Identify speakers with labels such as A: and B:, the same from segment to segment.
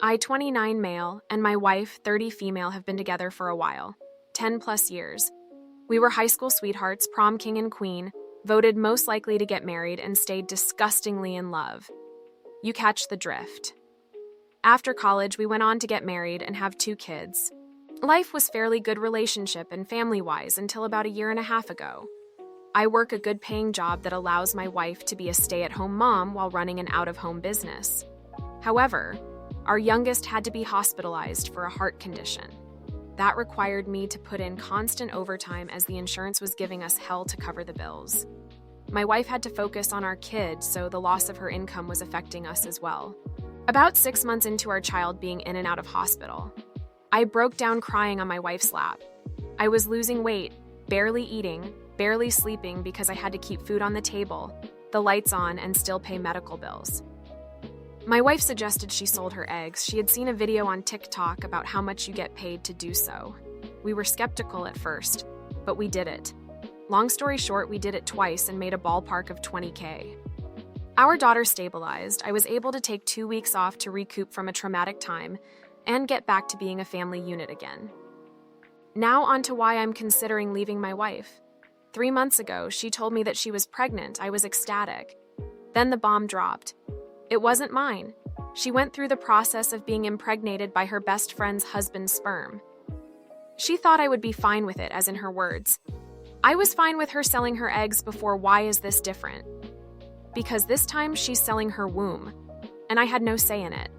A: I, 29 male, and my wife, 30 female, have been together for a while, 10 plus years. We were high school sweethearts, prom king and queen, voted most likely to get married, and stayed disgustingly in love. You catch the drift. After college, we went on to get married and have 2 kids. Life was fairly good relationship and family-wise until about a year and a half ago. I work a good-paying job that allows my wife to be a stay-at-home mom while running an out-of-home business. However, our youngest had to be hospitalized for a heart condition. That required me to put in constant overtime as the insurance was giving us hell to cover the bills. My wife had to focus on our kid, so the loss of her income was affecting us as well. About 6 months into our child being in and out of hospital, I broke down crying on my wife's lap. I was losing weight, barely eating, barely sleeping because I had to keep food on the table, the lights on, and still pay medical bills. My wife suggested she sold her eggs. She had seen a video on TikTok about how much you get paid to do so. We were skeptical at first, but we did it. Long story short, we did it twice and made a ballpark of $20K. Our daughter stabilized. I was able to take 2 weeks off to recoup from a traumatic time and get back to being a family unit again. Now on to why I'm considering leaving my wife. 3 months ago, she told me that she was pregnant. I was ecstatic. Then the bomb dropped. It wasn't mine. She went through the process of being impregnated by her best friend's husband's sperm. She thought I would be fine with it, as in her words. I was fine with her selling her eggs before. Why is this different? Because this time she's selling her womb, and I had no say in it.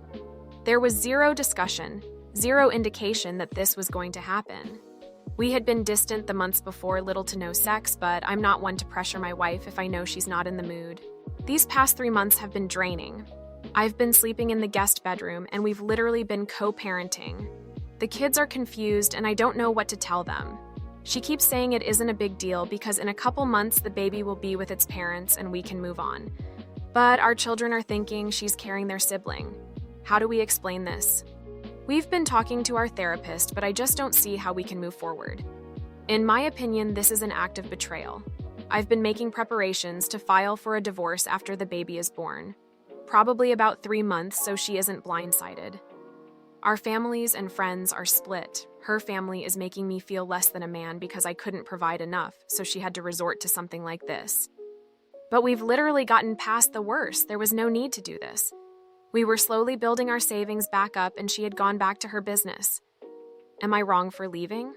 A: There was zero discussion, zero indication that this was going to happen. We had been distant the months before, little to no sex, but I'm not one to pressure my wife if I know she's not in the mood. These past 3 months have been draining. I've been sleeping in the guest bedroom, and we've literally been co-parenting. The kids are confused, and I don't know what to tell them. She keeps saying it isn't a big deal because in a couple months the baby will be with its parents and we can move on. But our children are thinking she's carrying their sibling. How do we explain this? We've been talking to our therapist, but I just don't see how we can move forward. In my opinion, this is an act of betrayal. I've been making preparations to file for a divorce after the baby is born. Probably about 3 months, so she isn't blindsided. Our families and friends are split. Her family is making me feel less than a man because I couldn't provide enough, so she had to resort to something like this. But we've literally gotten past the worst. There was no need to do this. We were slowly building our savings back up, and she had gone back to her business. Am I wrong for leaving?